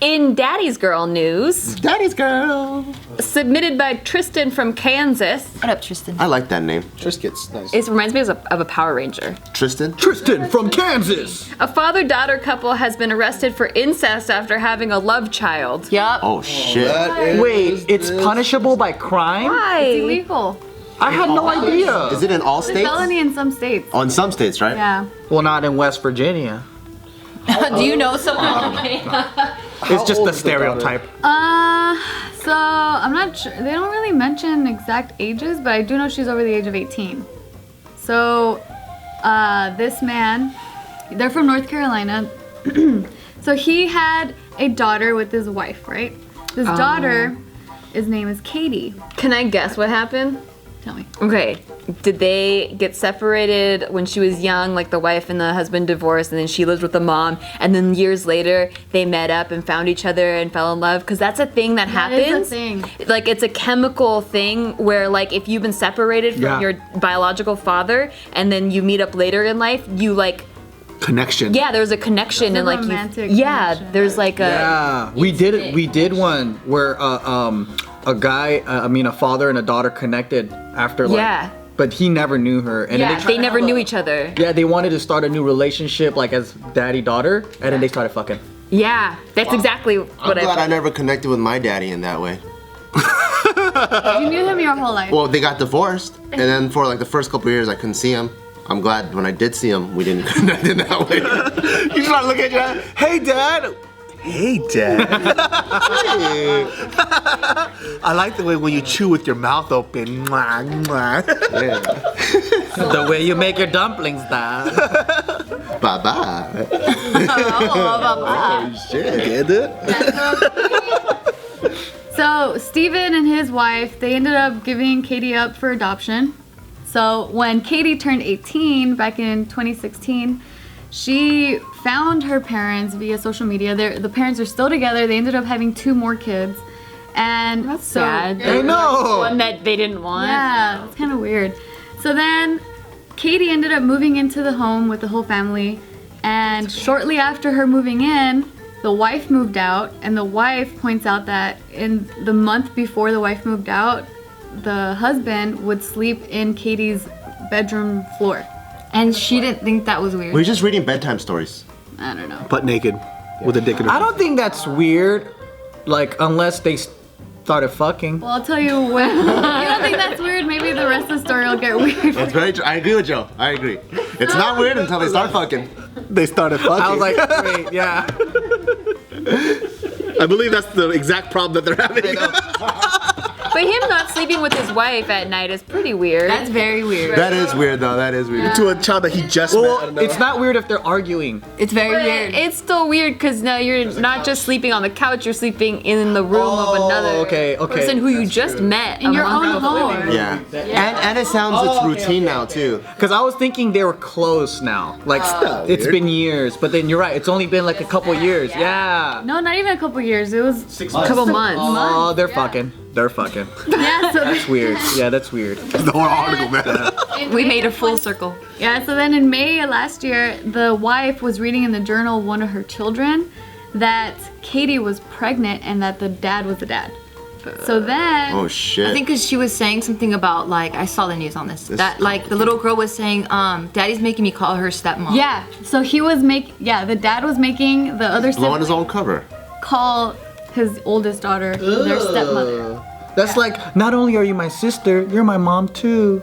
In Daddy's Girl news, Daddy's Girl. submitted by Tristan from Kansas. What up, Tristan? I like that name. Triscuits, nice. It reminds me of a Power Ranger. Tristan? Tristan from Kansas. A father-daughter couple has been arrested for incest after having a love child. Yup. Oh, shit. Wait, it's punishable by crime? Why? It's illegal. I had no idea. Is it in all It's a states? felony in some states. Oh, in some states, right? Yeah. Well, not in West Virginia. Do you know someone? It's just the stereotype. So I'm not sure. They don't really mention exact ages, but I do know she's over the age of 18. So, this man, they're from North Carolina. So he had a daughter with his wife, right? His daughter, his name is Katie. Can I guess what happened? Tell me. Okay. Did they get separated when she was young, like the wife and the husband divorced, and then she lived with the mom, and then years later they met up and found each other and fell in love? Because that's a thing that happens. That is a thing. Like, it's a chemical thing where, like, if you've been separated from your biological father and then you meet up later in life, you, like, Connection. yeah, there's a connection. It's a and, like, romantic yeah, connection. there's, like, a... Yeah, we did one where a father and a daughter connected after like. Yeah. But he never knew her, and Yeah, then they never knew each other. Yeah, they wanted to start a new relationship, like as daddy-daughter, and then they started fucking. Yeah, that's exactly I'm what glad I never connected with my daddy in that way. You knew him your whole life. Well, they got divorced, and then for like the first couple years, I couldn't see him. I'm glad when I did see him, we didn't connect in that way. You just want to look at your dad. Hey, Dad. Hey, Dad. I like the way when you chew with your mouth open. Mwah, mwah. Yeah. The way you make your dumplings, Dad. Bye-bye. Oh, Shit. Get it? So Steven and his wife, they ended up giving Katie up for adoption. So when Katie turned 18 back in 2016, she found her parents via social media. The parents are still together. They ended up having 2 more kids. And That's so, sad. I know. One that they didn't want. Yeah, it's kind of weird. So then Katie ended up moving into the home with the whole family. And shortly after her moving in, the wife moved out. And the wife points out that in the month before the wife moved out, the husband would sleep in Katie's bedroom floor. And she didn't think that was weird. We're just reading bedtime stories. I don't know. Butt naked with a dick in her. I don't think that's weird, like unless they started fucking. Well, I'll tell you when. You don't think that's weird? Maybe the rest of the story will get weird. That's very true. I agree with Joe. I agree. It's not weird until they start fucking. They started fucking. I was like, wait, yeah. I believe that's the exact problem that they're having. But him not sleeping with his wife at night is pretty weird. That's very weird. That is weird, though. That is weird. To a child that he just met. I Well, don't know. it's not weird if they're arguing. It's very But weird. it's still weird because now you're not just sleeping on the couch, you're sleeping in the room of another okay. person who you just met In a your month own before. home. Yeah. And it sounds it's routine now, too. Because I was thinking they were close now. Like, it's been years. But then you're right. It's only been like a couple years. Yeah. No, not even a couple years. It was A couple months. Oh, they're fucking. They're fucking. yeah. So That's weird. Yeah, that's weird. the whole article, man. We made a full circle. Yeah, so then in May of last year, the wife was reading in the journal of one of her children that Katie was pregnant and that the dad was the dad. So then, Oh, shit. I think because she was saying something about, like, I saw the news on this. That, like, the little girl was saying, Daddy's making me call her stepmom. yeah, so he was the dad was making the other Blowing his sibling own cover. call his oldest daughter their stepmother. That's like, not only are you my sister, you're my mom too.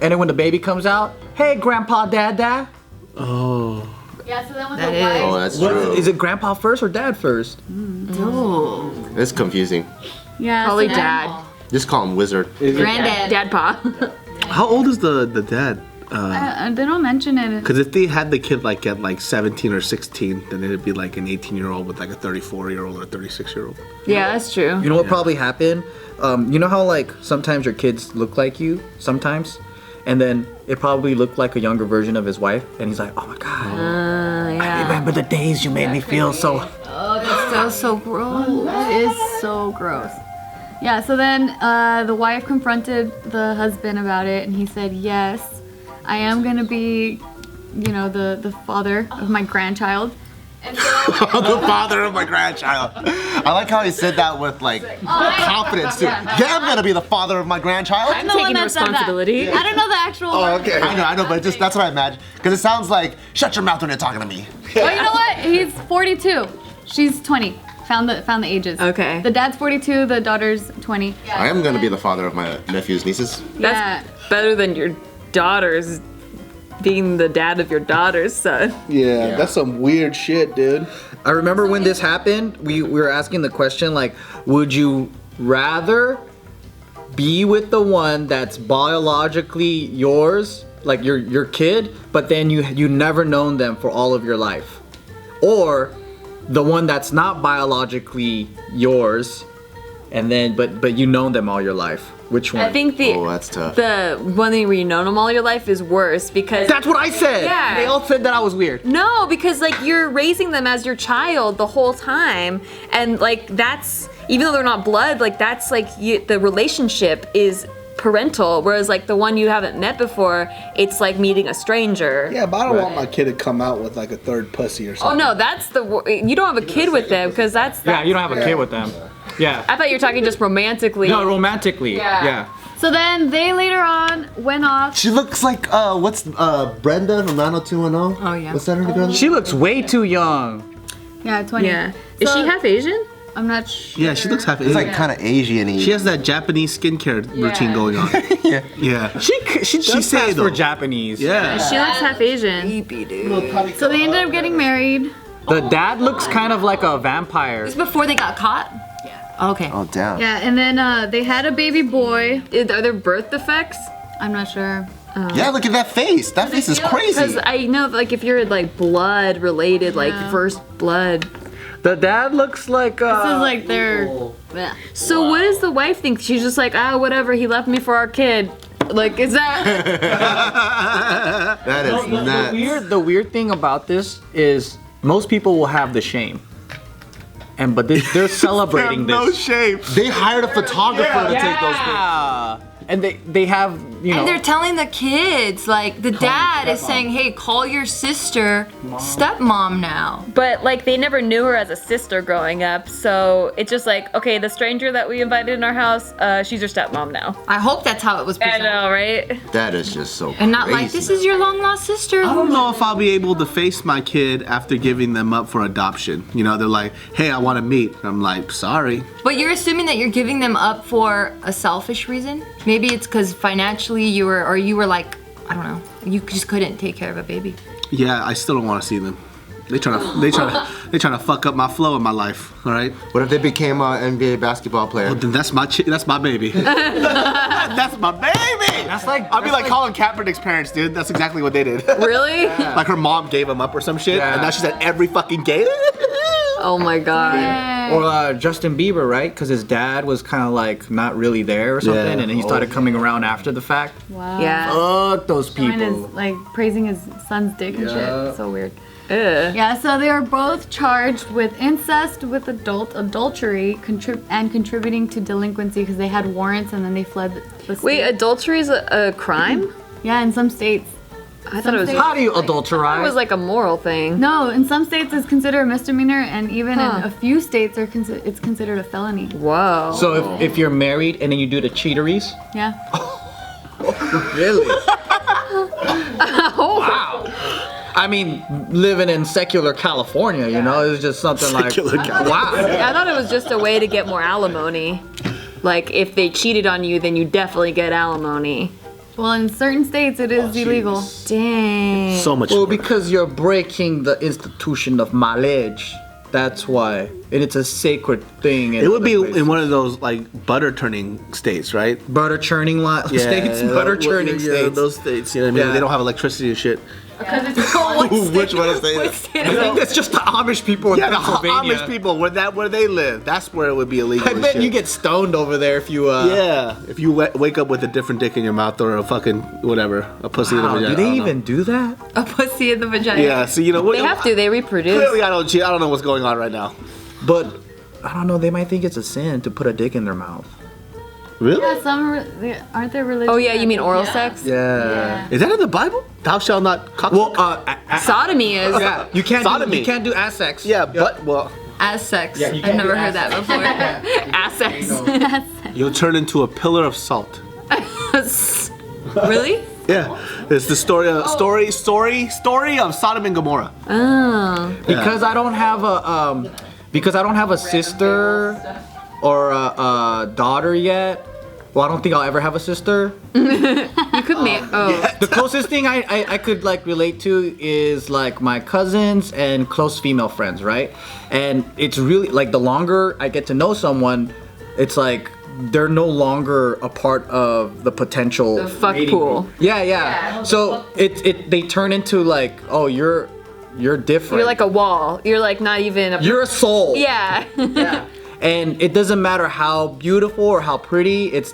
And then when the baby comes out, hey, Grandpa, Dada. Yeah, so then when That the is. wife, Oh, that's true. Is it Grandpa first or Dad first? Ooh. It's confusing. yeah, Probably so then- dad. Just call him Wizard. Granddad. Dad pa. How old is the dad? They don't mention it. Because if they had the kid like at like 17 or 16, then it'd be like an 18-year-old with like a 34-year-old or a 36-year-old. Yeah, that's true. You know what probably happened? You know how like sometimes your kids look like you sometimes? And then it probably looked like a younger version of his wife. And he's like, oh my God. I remember the days you made me feel so... That's so gross. That is so gross. Yeah, so then the wife confronted the husband about it, and he said, yes, I am going to be, the father of my grandchild. The father of my grandchild. I like how he said that with like confidence too. Yeah, I'm gonna be the father of my grandchild. I'm taking responsibility. I don't know the actual. Oh, okay. I know, but that's what I imagine. Because it sounds like shut your mouth when you're talking to me. Oh, you know what? He's 42. She's 20. Found the ages. Okay. The dad's 42. The daughter's 20. I am gonna be the father of my nephews, nieces. That's better than your daughter's being the dad of your daughter's son. Yeah, that's some weird shit, dude. I remember when this happened, we were asking the question like, would you rather be with the one that's biologically yours, like your kid, but then you never known them for all of your life, or the one that's not biologically yours, and then but you known them all your life? Which one? I think that's tough. the one thing where you know them all your life is worse because That's what I said. Yeah. They all said that I was weird. no, because like you're raising them as your child the whole time, and like that's even though they're not blood, like that's like the relationship is parental, whereas like the one you haven't met before, it's like meeting a stranger. Yeah, but I don't want my kid to come out with like a third pussy or Oh something. no, that's you don't have a kid with them because that's Yeah, you don't have a kid with them. Yeah. I thought you were talking just romantically. No, romantically. Yeah. So then they later on went off. She looks like what's Brenda from 90210? Oh, yeah. What's that her girl? She looks way too young. Yeah, 20. Yeah. Is So- she half Asian? I'm not sure. Yeah, she looks half It's Asian. like kind of Asian-y. She has that Japanese skincare routine going on. Yeah. She does say pass though. for Japanese. Yeah. She looks half Asian. So they ended up getting married. The dad looks kind of like a vampire. This is before they got caught? Yeah. Okay. Oh damn. Yeah, and then they had a baby boy. Are there birth defects? I'm not sure. Yeah, look at that face. That face is crazy. Because I know, like, if you're like blood related, like first blood. The dad looks like This is like their. Yeah. So what does the wife think? She's just like, whatever. He left me for our kid. Like, is that? That is nuts. the weird thing about this is most people will have the shame. But they're celebrating this. No shame. They hired a photographer to take those pictures. Yeah. And they have, you know. And they're telling the kids, like, the dad is saying, hey, call your sister stepmom now. But like, they never knew her as a sister growing up, so it's just like, okay, the stranger that we invited in our house, she's your stepmom now. I hope that's how it was I presented. know, right? That is just so And not crazy. like, this is your long lost sister. I don't know if I'll be able to face my kid after giving them up for adoption. You know, they're like, hey, I want to meet. I'm like, sorry. But you're assuming that you're giving them up for a selfish reason? Maybe it's because financially you were like, I don't know, you just couldn't take care of a baby. Yeah, I still don't want to see them. They trying to fuck up my flow in my life. All right. What if they became an NBA basketball player? Well, then that's my baby. That's my baby. That's like I'll be like Colin Kaepernick's parents, dude. That's exactly what they did. Really? Like her mom gave him up or some shit, Yeah. and now she's at every fucking game. Oh my god. Or Justin Bieber, right? Because his dad was kind of like not really there or something, Yeah. and then he started coming around after the fact. Wow. Yeah. Fuck those Mine people. is like praising his son's dick and Yeah. shit. So weird. Ugh. Yeah, so they are both charged with incest with adultery and contributing to delinquency because they had warrants and then they fled the state. Wait, adultery is a crime? Yeah, in some states. I thought it was. How do you adulterize? It was like a moral thing. No, in some states it's considered a misdemeanor, and even Huh. in a few states it's considered a felony. Whoa. So if you're married and then you do the cheateries, Yeah. really? Oh. Wow. I mean, living in secular California, you know, it's just something Secular like, California. wow. I thought it was just a way to get more alimony. Like, if they cheated on you, then you definitely get alimony. Well, in certain states it is illegal. Dang. So much. Well, work. because you're breaking the institution of marriage. That's why. And it's a sacred thing. It would be in one of those like butter turning states, right? butter churning states. Butter churning states. Those states. You know what I mean? Yeah. They don't have electricity and shit. Which one is they? I think that's just the Amish people in Yeah, the Pennsylvania. Amish people, where they live, that's where it would be illegal. I and bet shit. you get stoned over there if you. Yeah, if you wake up with a different dick in your mouth or a fucking whatever, a pussy in the Wow, vagina. do they I don't know. even do that? A pussy in the vagina. Yeah, so you know They have to. They reproduce. Clearly, I don't cheat. I don't know what's going on right now. But I don't know. They might think it's a sin to put a dick in their mouth. Really? Yeah, aren't there religions? Oh yeah, you mean oral Yeah. sex? Yeah. Is that in the Bible? Thou shalt not cock. Well, Sodomy is. yeah, you can't Sodomy. you can't do ass sex. yeah, but well, As sex. Yeah, you I've can't never do heard ass that before. Ass sex. you'll turn into a pillar of salt. Really? Yeah, it's the story of Sodom and Gomorrah. Oh. Because I don't have a sister or a daughter yet. Well, I don't think I'll ever have a sister. You could make. Oh. The closest thing I could like relate to is like my cousins and close female friends, right? And it's really like the longer I get to know someone, it's like they're no longer a part of the potential The fuck mating pool. group. Yeah. So they turn into like, oh, you're different. You're like a wall. You're like not even. You're a soul. Yeah. Yeah. And it doesn't matter how beautiful or how pretty, it's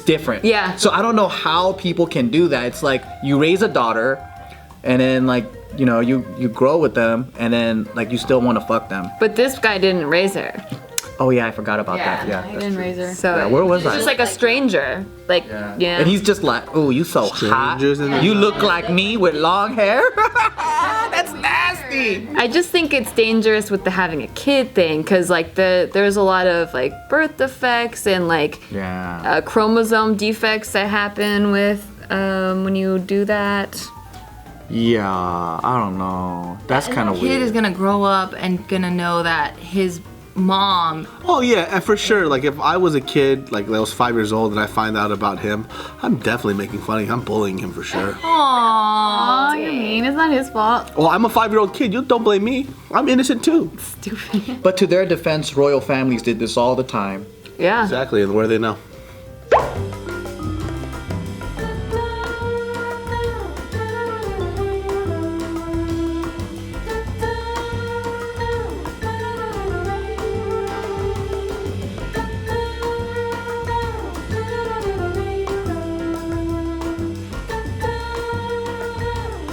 different. Yeah. So I don't know how people can do that. It's like you raise a daughter and then like, you know, you grow with them and then like you still want to fuck them. But this guy didn't raise her. Oh yeah, I forgot about that. Yeah. I that's didn't true. raise her. So Yeah, where was he's I? just like a stranger. Like yeah. And he's just like, oh, you so Strangers in hot. the You look like me with long hair. That's nasty. I just think it's dangerous with the having a kid thing, cause like there's a lot of like birth defects and like Yeah. chromosome defects that happen with when you do that. Yeah, I don't know. That's kind of The kid weird. is gonna grow up and gonna know that his mom. Oh yeah, and for sure. Like if I was a kid, like I was 5 years old, and I find out about him, I'm definitely making fun of him. I'm bullying him for sure. Aww. Oh, you mean it's not his fault. Well, I'm a 5-year-old kid. You don't blame me. I'm innocent too. Stupid. But to their defense, royal families did this all the time. Yeah. Exactly, and where are they now?